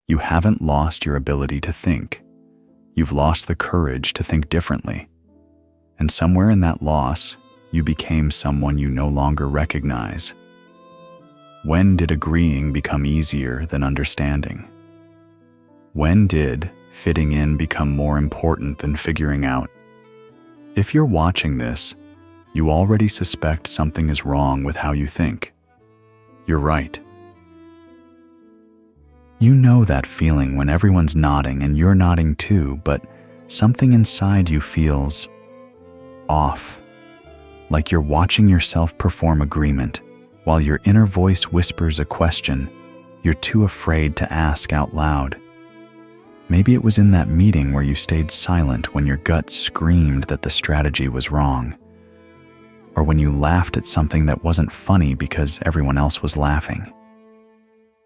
You haven't lost your ability to think. You've lost the courage to think differently. And somewhere in that loss, you became someone you no longer recognize. When did agreeing become easier than understanding? When did fitting in become more important than figuring out? If you're watching this, you already suspect something is wrong with how you think. You're right. You know that feeling when everyone's nodding and you're nodding too, but something inside you feels off. Like you're watching yourself perform agreement, while your inner voice whispers a question you're too afraid to ask out loud. Maybe it was in that meeting where you stayed silent when your gut screamed that the strategy was wrong. Or when you laughed at something that wasn't funny because everyone else was laughing.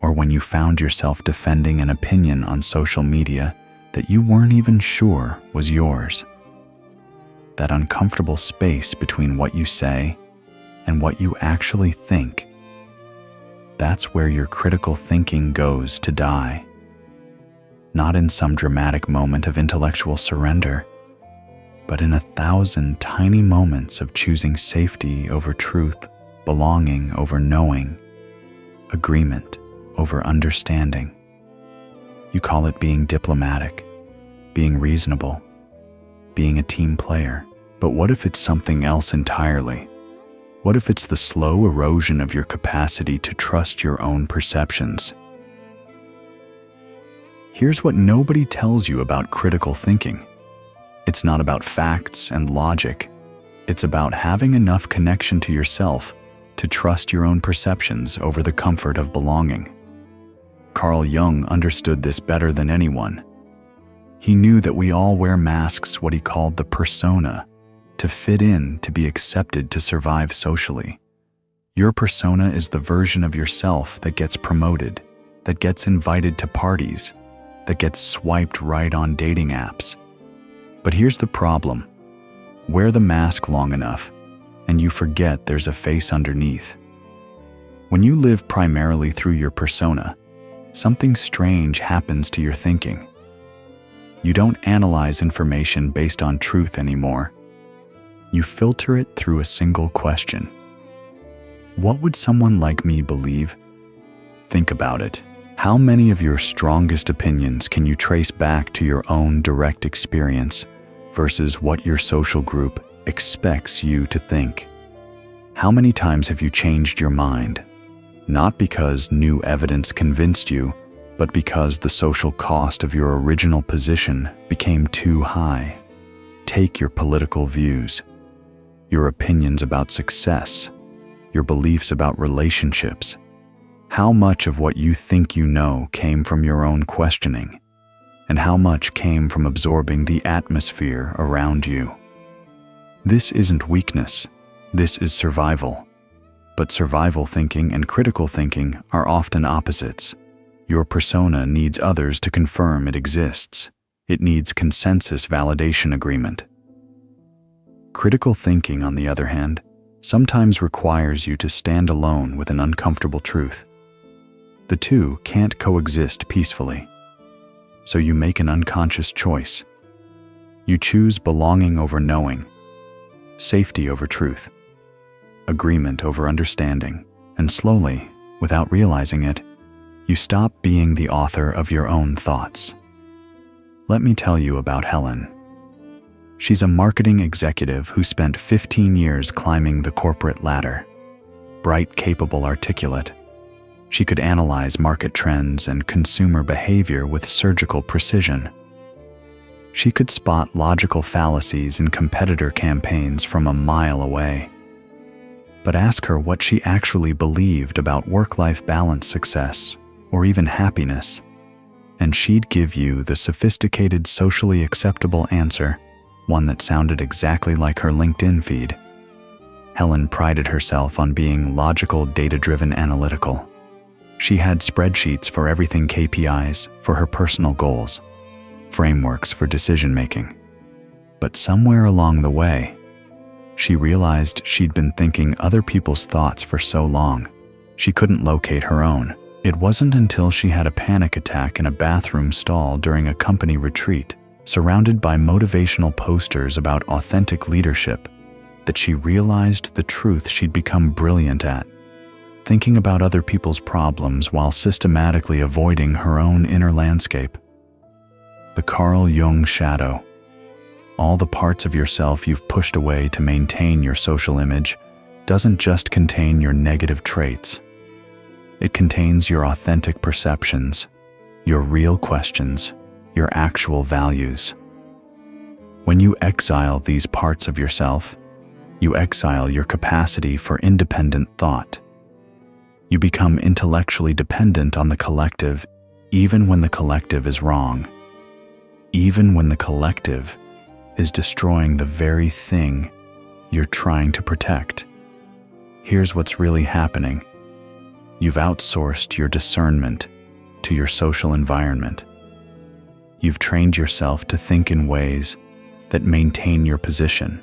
Or when you found yourself defending an opinion on social media that you weren't even sure was yours. That uncomfortable space between what you say and what you actually think. That's where your critical thinking goes to die. Not in some dramatic moment of intellectual surrender, but in 1,000 tiny moments of choosing safety over truth, belonging over knowing, agreement over understanding. You call it being diplomatic, being reasonable, being a team player. But what if it's something else entirely? What if it's the slow erosion of your capacity to trust your own perceptions? Here's what nobody tells you about critical thinking. It's not about facts and logic. It's about having enough connection to yourself to trust your own perceptions over the comfort of belonging. Carl Jung understood this better than anyone. He knew that we all wear masks, what he called the persona, to fit in, to be accepted, to survive socially. Your persona is the version of yourself that gets promoted, that gets invited to parties, that gets swiped right on dating apps. But here's the problem. Wear the mask long enough, and you forget there's a face underneath. When you live primarily through your persona, something strange happens to your thinking. You don't analyze information based on truth anymore. You filter it through a single question. What would someone like me believe? Think about it. How many of your strongest opinions can you trace back to your own direct experience versus what your social group expects you to think? How many times have you changed your mind? Not because new evidence convinced you, but because the social cost of your original position became too high. Take your political views, your opinions about success, your beliefs about relationships. How much of what you think you know came from your own questioning, and how much came from absorbing the atmosphere around you? This isn't weakness, this is survival. But survival thinking and critical thinking are often opposites. Your persona needs others to confirm it exists. It needs consensus validation agreement. Critical thinking, on the other hand, sometimes requires you to stand alone with an uncomfortable truth. The two can't coexist peacefully. So you make an unconscious choice. You choose belonging over knowing, safety over truth, agreement over understanding, and slowly, without realizing it, you stop being the author of your own thoughts. Let me tell you about Helen. She's a marketing executive who spent 15 years climbing the corporate ladder. Bright, capable, articulate, she could analyze market trends and consumer behavior with surgical precision. She could spot logical fallacies in competitor campaigns from a mile away. But ask her what she actually believed about work-life balance, success, or even happiness, and she'd give you the sophisticated, socially acceptable answer, one that sounded exactly like her LinkedIn feed. Helen prided herself on being logical, data-driven, analytical. She had spreadsheets for everything, KPIs for her personal goals, frameworks for decision-making. But somewhere along the way, she realized she'd been thinking other people's thoughts for so long, she couldn't locate her own. It wasn't until she had a panic attack in a bathroom stall during a company retreat, surrounded by motivational posters about authentic leadership, that she realized the truth she'd become brilliant at: thinking about other people's problems while systematically avoiding her own inner landscape. The Carl Jung Shadow. All the parts of yourself you've pushed away to maintain your social image doesn't just contain your negative traits. It contains your authentic perceptions, your real questions, your actual values. When you exile these parts of yourself, you exile your capacity for independent thought. You become intellectually dependent on the collective, even when the collective is wrong. Even when the collective is destroying the very thing you're trying to protect. Here's what's really happening. You've outsourced your discernment to your social environment. You've trained yourself to think in ways that maintain your position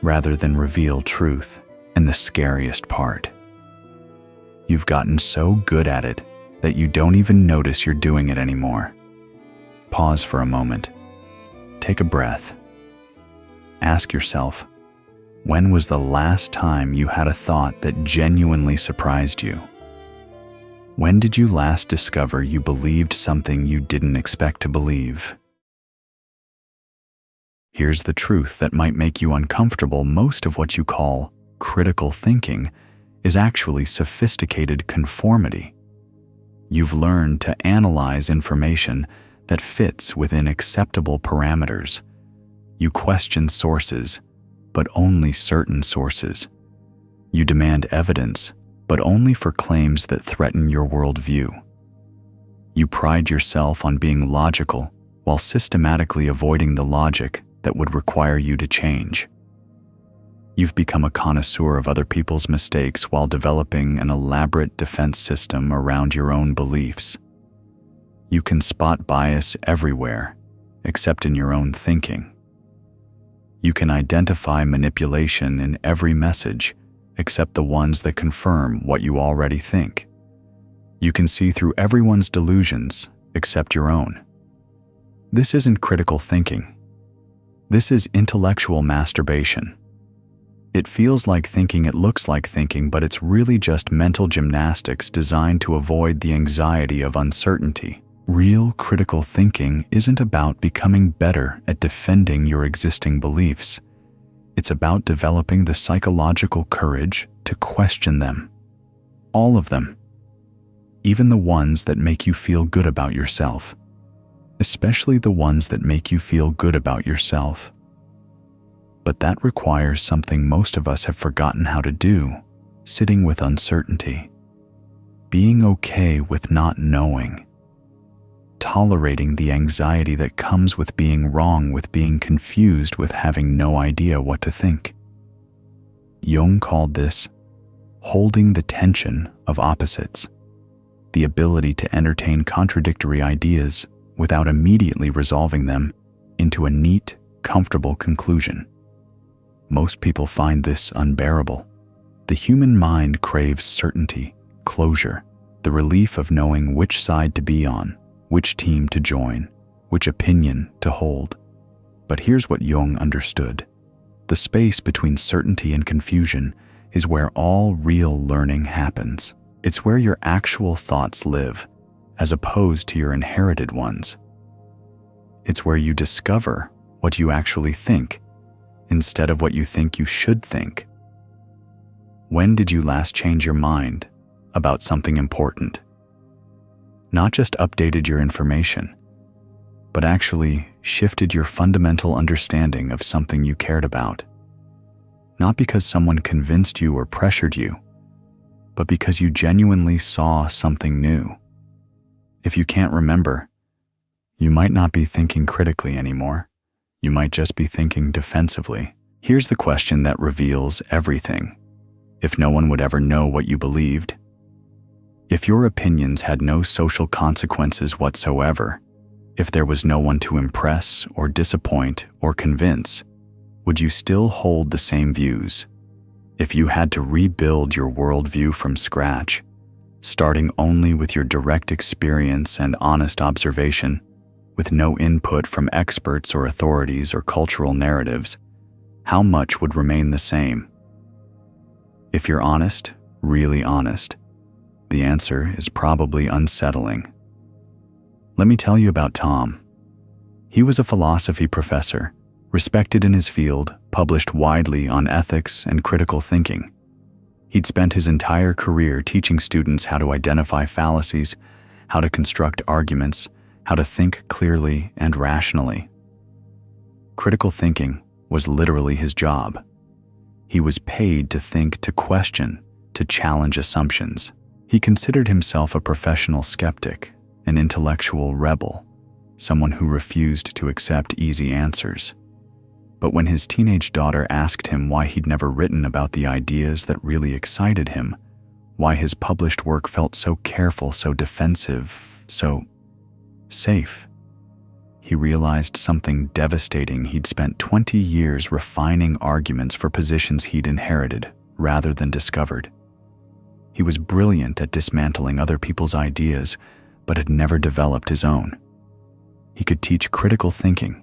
rather than reveal truth. And the scariest part, you've gotten so good at it that you don't even notice you're doing it anymore. Pause for a moment. Take a breath. Ask yourself, when was the last time you had a thought that genuinely surprised you? When did you last discover you believed something you didn't expect to believe? Here's the truth that might make you uncomfortable. Most of what you call critical thinking is actually sophisticated conformity. You've learned to analyze information that fits within acceptable parameters. You question sources, but only certain sources. You demand evidence, but only for claims that threaten your worldview. You pride yourself on being logical while systematically avoiding the logic that would require you to change. You've become a connoisseur of other people's mistakes while developing an elaborate defense system around your own beliefs. You can spot bias everywhere, except in your own thinking. You can identify manipulation in every message, except the ones that confirm what you already think. You can see through everyone's delusions, except your own. This isn't critical thinking. This is intellectual masturbation. It feels like thinking, it looks like thinking, but it's really just mental gymnastics designed to avoid the anxiety of uncertainty. Real critical thinking isn't about becoming better at defending your existing beliefs. It's about developing the psychological courage to question them. All of them. Even the ones that make you feel good about yourself. Especially the ones that make you feel good about yourself. But that requires something most of us have forgotten how to do: sitting with uncertainty. Being okay with not knowing. Tolerating the anxiety that comes with being wrong, with being confused, with having no idea what to think. Jung called this holding the tension of opposites, the ability to entertain contradictory ideas without immediately resolving them into a neat, comfortable conclusion. Most people find this unbearable. The human mind craves certainty, closure, the relief of knowing which side to be on, which team to join, which opinion to hold. But here's what Jung understood. The space between certainty and confusion is where all real learning happens. It's where your actual thoughts live, as opposed to your inherited ones. It's where you discover what you actually think, instead of what you think you should think. When did you last change your mind about something important? Not just updated your information, but actually shifted your fundamental understanding of something you cared about. Not because someone convinced you or pressured you, but because you genuinely saw something new. If you can't remember, you might not be thinking critically anymore. You might just be thinking defensively. Here's the question that reveals everything. If no one would ever know what you believed, if your opinions had no social consequences whatsoever, if there was no one to impress or disappoint or convince, would you still hold the same views? If you had to rebuild your worldview from scratch, starting only with your direct experience and honest observation, with no input from experts or authorities or cultural narratives, how much would remain the same? If you're honest, really honest, the answer is probably unsettling. Let me tell you about Tom. He was a philosophy professor, respected in his field, published widely on ethics and critical thinking. He'd spent his entire career teaching students how to identify fallacies, how to construct arguments, how to think clearly and rationally. Critical thinking was literally his job. He was paid to think, to question, to challenge assumptions. He considered himself a professional skeptic, an intellectual rebel, someone who refused to accept easy answers. But when his teenage daughter asked him why he'd never written about the ideas that really excited him, why his published work felt so careful, so defensive, so safe, he realized something devastating. He'd spent 20 years refining arguments for positions he'd inherited rather than discovered. He was brilliant at dismantling other people's ideas, but had never developed his own. He could teach critical thinking,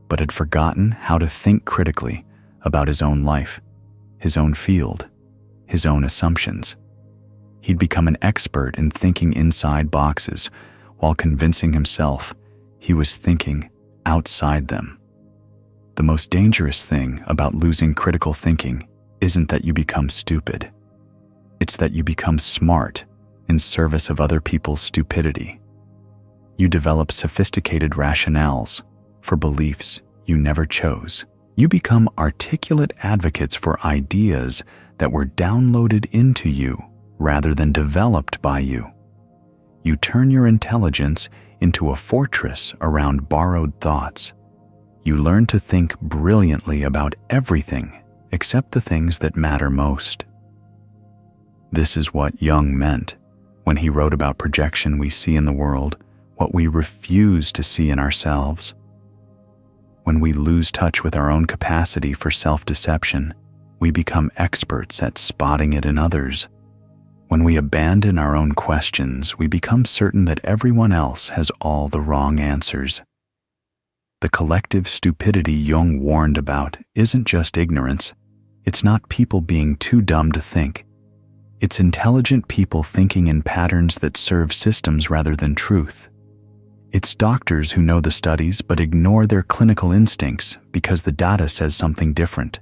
but had forgotten how to think critically about his own life, his own field, his own assumptions. He'd become an expert in thinking inside boxes while convincing himself he was thinking outside them. The most dangerous thing about losing critical thinking isn't that you become stupid. It's that you become smart in service of other people's stupidity. You develop sophisticated rationales for beliefs you never chose. You become articulate advocates for ideas that were downloaded into you rather than developed by you. You turn your intelligence into a fortress around borrowed thoughts. You learn to think brilliantly about everything except the things that matter most. This is what Jung meant when he wrote about projection we see in the world, what we refuse to see in ourselves. When we lose touch with our own capacity for self-deception, we become experts at spotting it in others. When we abandon our own questions, we become certain that everyone else has all the wrong answers. The collective stupidity Jung warned about isn't just ignorance. It's not people being too dumb to think. It's intelligent people thinking in patterns that serve systems rather than truth. It's doctors who know the studies but ignore their clinical instincts because the data says something different.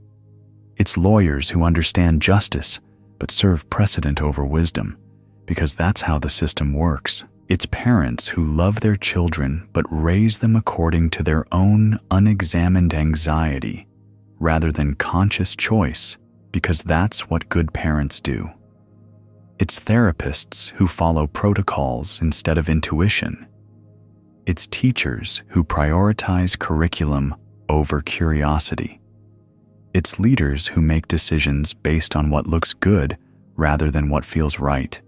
It's lawyers who understand justice but serve precedent over wisdom because that's how the system works. It's parents who love their children but raise them according to their own unexamined anxiety rather than conscious choice because that's what good parents do. It's therapists who follow protocols instead of intuition. It's teachers who prioritize curriculum over curiosity. It's leaders who make decisions based on what looks good rather than what feels right.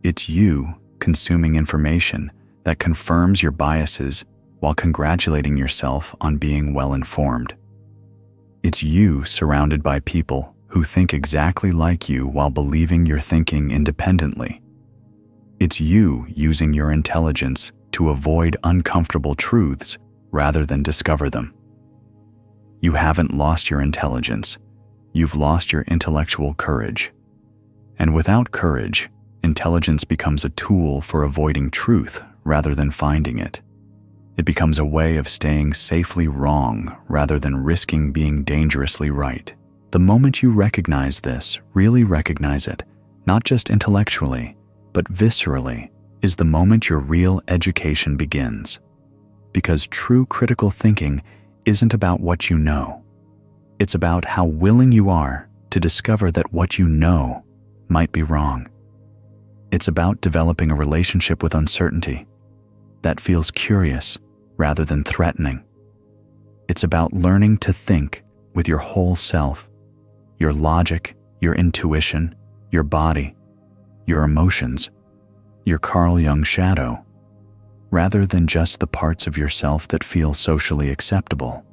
It's you consuming information that confirms your biases while congratulating yourself on being well-informed. It's you surrounded by people who think exactly like you while believing you're thinking independently. It's you using your intelligence to avoid uncomfortable truths rather than discover them. You haven't lost your intelligence. You've lost your intellectual courage. And without courage, intelligence becomes a tool for avoiding truth rather than finding it. It becomes a way of staying safely wrong rather than risking being dangerously right. The moment you recognize this, really recognize it, not just intellectually, but viscerally, is the moment your real education begins. Because true critical thinking isn't about what you know. It's about how willing you are to discover that what you know might be wrong. It's about developing a relationship with uncertainty that feels curious rather than threatening. It's about learning to think with your whole self, your logic, your intuition, your body, your emotions, your Carl Jung shadow, rather than just the parts of yourself that feel socially acceptable.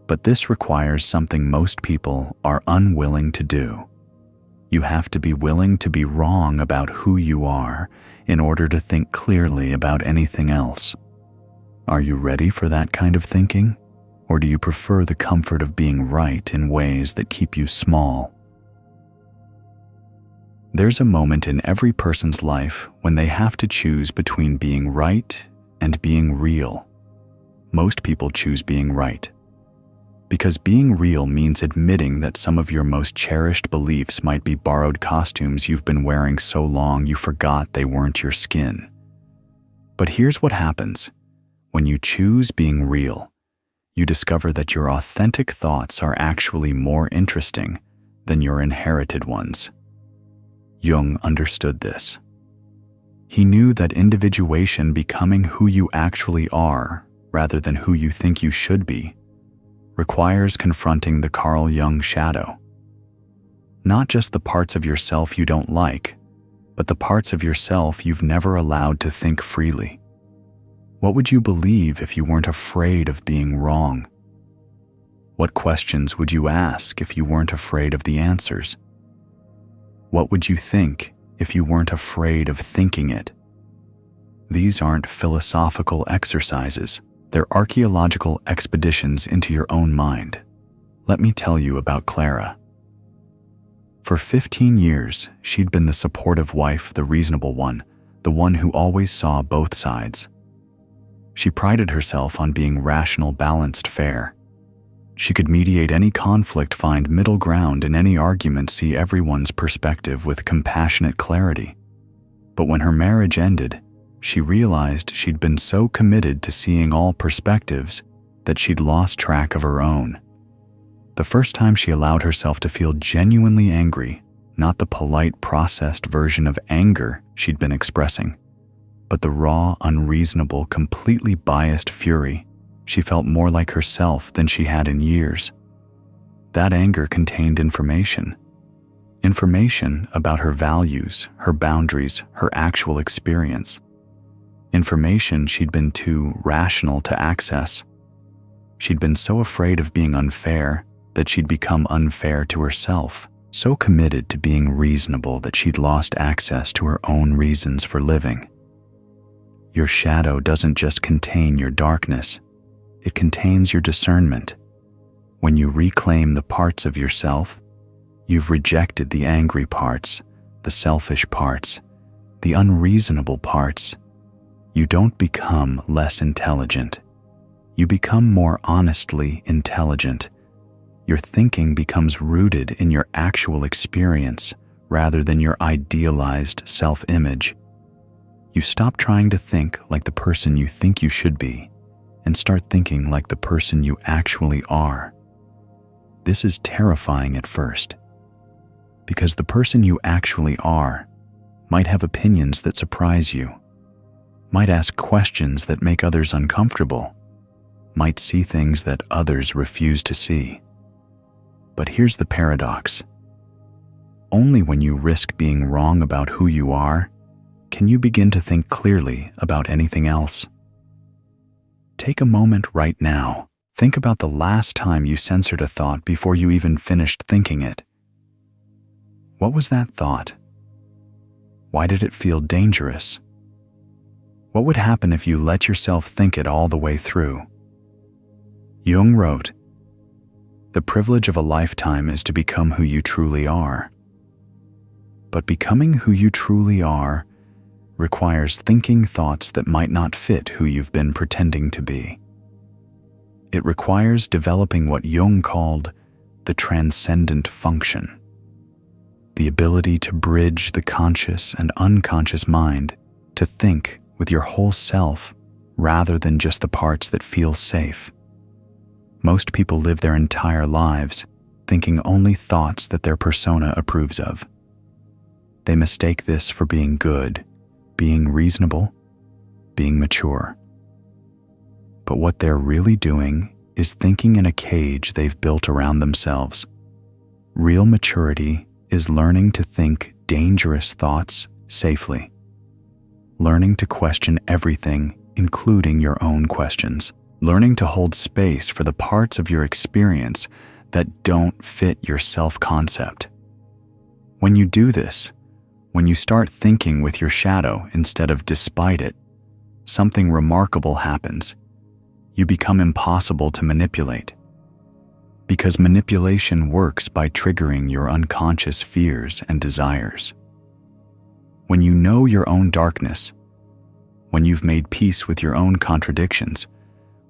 But this requires something most people are unwilling to do. You have to be willing to be wrong about who you are in order to think clearly about anything else. Are you ready for that kind of thinking? Or do you prefer the comfort of being right in ways that keep you small? There's a moment in every person's life when they have to choose between being right and being real. Most people choose being right, because being real means admitting that some of your most cherished beliefs might be borrowed costumes you've been wearing so long you forgot they weren't your skin. But here's what happens. When you choose being real, you discover that your authentic thoughts are actually more interesting than your inherited ones. Jung understood this. He knew that individuation, becoming who you actually are rather than who you think you should be, requires confronting the Carl Jung shadow. Not just the parts of yourself you don't like, but the parts of yourself you've never allowed to think freely. What would you believe if you weren't afraid of being wrong? What questions would you ask if you weren't afraid of the answers? What would you think if you weren't afraid of thinking it? These aren't philosophical exercises. They're archaeological expeditions into your own mind. Let me tell you about Clara. For 15 years, she'd been the supportive wife, the reasonable one, the one who always saw both sides. She prided herself on being rational, balanced, fair. She could mediate any conflict, find middle ground in any argument, see everyone's perspective with compassionate clarity. But when her marriage ended, she realized she'd been so committed to seeing all perspectives that she'd lost track of her own. The first time she allowed herself to feel genuinely angry, not the polite, processed version of anger she'd been expressing, but the raw, unreasonable, completely biased fury, she felt more like herself than she had in years. That anger contained information. Information about her values, her boundaries, her actual experience. Information she'd been too rational to access. She'd been so afraid of being unfair that she'd become unfair to herself, so committed to being reasonable that she'd lost access to her own reasons for living. Your shadow doesn't just contain your darkness, it contains your discernment. When you reclaim the parts of yourself, you've rejected the angry parts, the selfish parts, the unreasonable parts. You don't become less intelligent. You become more honestly intelligent. Your thinking becomes rooted in your actual experience rather than your idealized self-image. You stop trying to think like the person you think you should be and start thinking like the person you actually are. This is terrifying at first, because the person you actually are might have opinions that surprise you, might ask questions that make others uncomfortable, might see things that others refuse to see. But here's the paradox. Only when you risk being wrong about who you are can you begin to think clearly about anything else. Take a moment right now. Think about the last time you censored a thought before you even finished thinking it. What was that thought? Why did it feel dangerous? What would happen if you let yourself think it all the way through? Jung wrote, "The privilege of a lifetime is to become who you truly are. But becoming who you truly are requires thinking thoughts that might not fit who you've been pretending to be. It requires developing what Jung called the transcendent function, the ability to bridge the conscious and unconscious mind to think with your whole self rather than just the parts that feel safe. Most people live their entire lives thinking only thoughts that their persona approves of. They mistake this for being good, being reasonable, being mature. But what they're really doing is thinking in a cage they've built around themselves. Real maturity is learning to think dangerous thoughts safely. Learning to question everything, including your own questions. Learning to hold space for the parts of your experience that don't fit your self-concept. When you do this, when you start thinking with your shadow instead of despite it, something remarkable happens. You become impossible to manipulate. Because manipulation works by triggering your unconscious fears and desires. When you know your own darkness, when you've made peace with your own contradictions,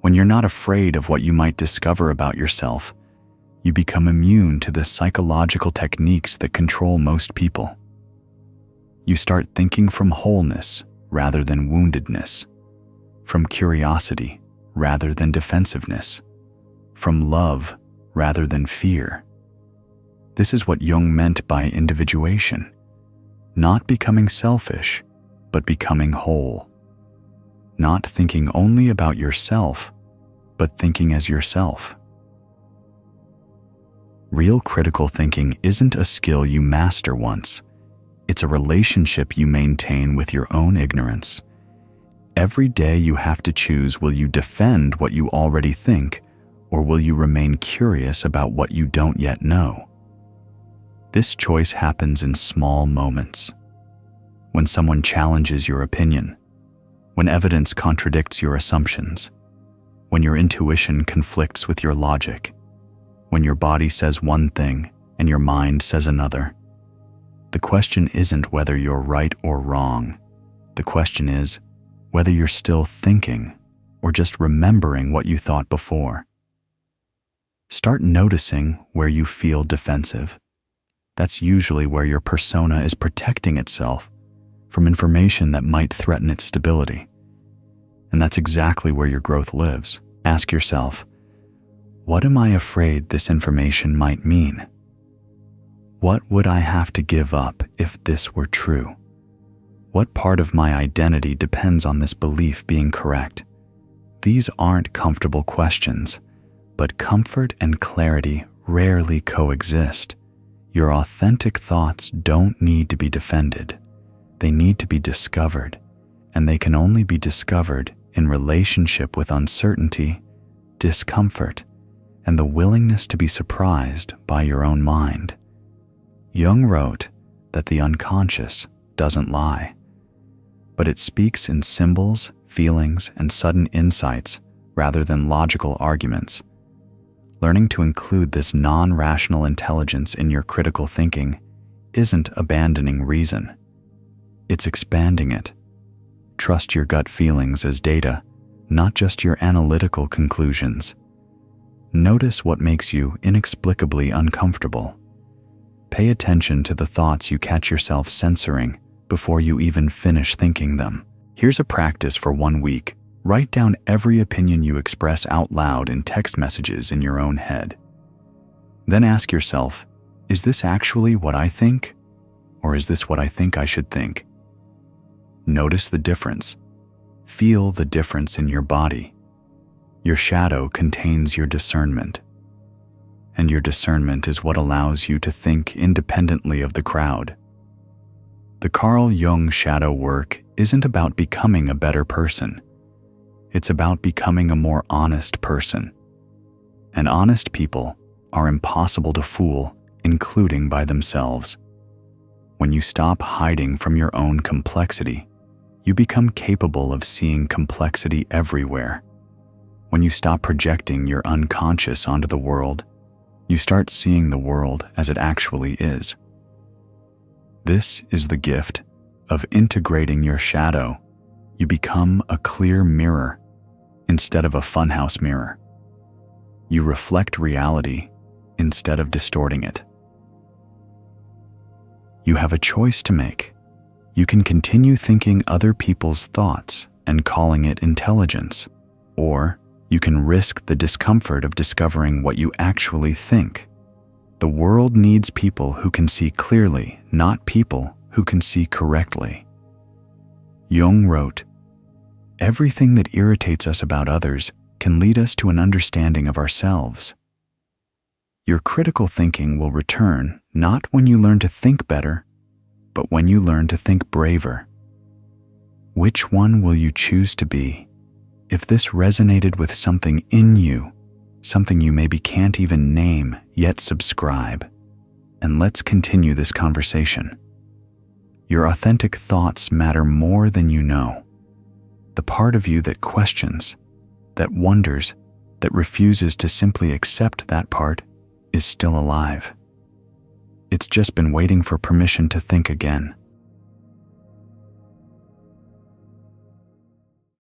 when you're not afraid of what you might discover about yourself, you become immune to the psychological techniques that control most people. You start thinking from wholeness rather than woundedness, from curiosity rather than defensiveness, from love rather than fear. This is what Jung meant by individuation, not becoming selfish, but becoming whole. Not thinking only about yourself, but thinking as yourself. Real critical thinking isn't a skill you master once. It's a relationship you maintain with your own ignorance. Every day you have to choose, will you defend what you already think, or will you remain curious about what you don't yet know? This choice happens in small moments. When someone challenges your opinion, when evidence contradicts your assumptions, when your intuition conflicts with your logic, when your body says one thing and your mind says another. The question isn't whether you're right or wrong. The question is whether you're still thinking or just remembering what you thought before. Start noticing where you feel defensive. That's usually where your persona is protecting itself from information that might threaten its stability. And that's exactly where your growth lives. Ask yourself, what am I afraid this information might mean? What would I have to give up if this were true? What part of my identity depends on this belief being correct? These aren't comfortable questions, but comfort and clarity rarely coexist. Your authentic thoughts don't need to be defended. They need to be discovered, and they can only be discovered in relationship with uncertainty, discomfort, and the willingness to be surprised by your own mind. Jung wrote that the unconscious doesn't lie, but it speaks in symbols, feelings, and sudden insights rather than logical arguments. Learning to include this non-rational intelligence in your critical thinking isn't abandoning reason. It's expanding it. Trust your gut feelings as data, not just your analytical conclusions. Notice what makes you inexplicably uncomfortable. Pay attention to the thoughts you catch yourself censoring before you even finish thinking them. Here's a practice for 1 week. Write down every opinion you express out loud in text messages in your own head. Then ask yourself, is this actually what I think? Or is this what I think I should think? Notice the difference. Feel the difference in your body. Your shadow contains your discernment. And your discernment is what allows you to think independently of the crowd. The Carl Jung Shadow Work isn't about becoming a better person. It's about becoming a more honest person. And honest people are impossible to fool, including by themselves. When you stop hiding from your own complexity, you become capable of seeing complexity everywhere. When you stop projecting your unconscious onto the world, you start seeing the world as it actually is. This is the gift of integrating your shadow. You become a clear mirror instead of a funhouse mirror. You reflect reality instead of distorting it. You have a choice to make. You can continue thinking other people's thoughts and calling it intelligence, or you can risk the discomfort of discovering what you actually think. The world needs people who can see clearly, not people who can see correctly. Jung wrote, "Everything that irritates us about others can lead us to an understanding of ourselves." Your critical thinking will return not when you learn to think better, but when you learn to think braver. Which one will you choose to be? If this resonated with something in you, something you maybe can't even name, yet subscribe, and let's continue this conversation. Your authentic thoughts matter more than you know. The part of you that questions, that wonders, that refuses to simply accept that part is still alive. It's just been waiting for permission to think again.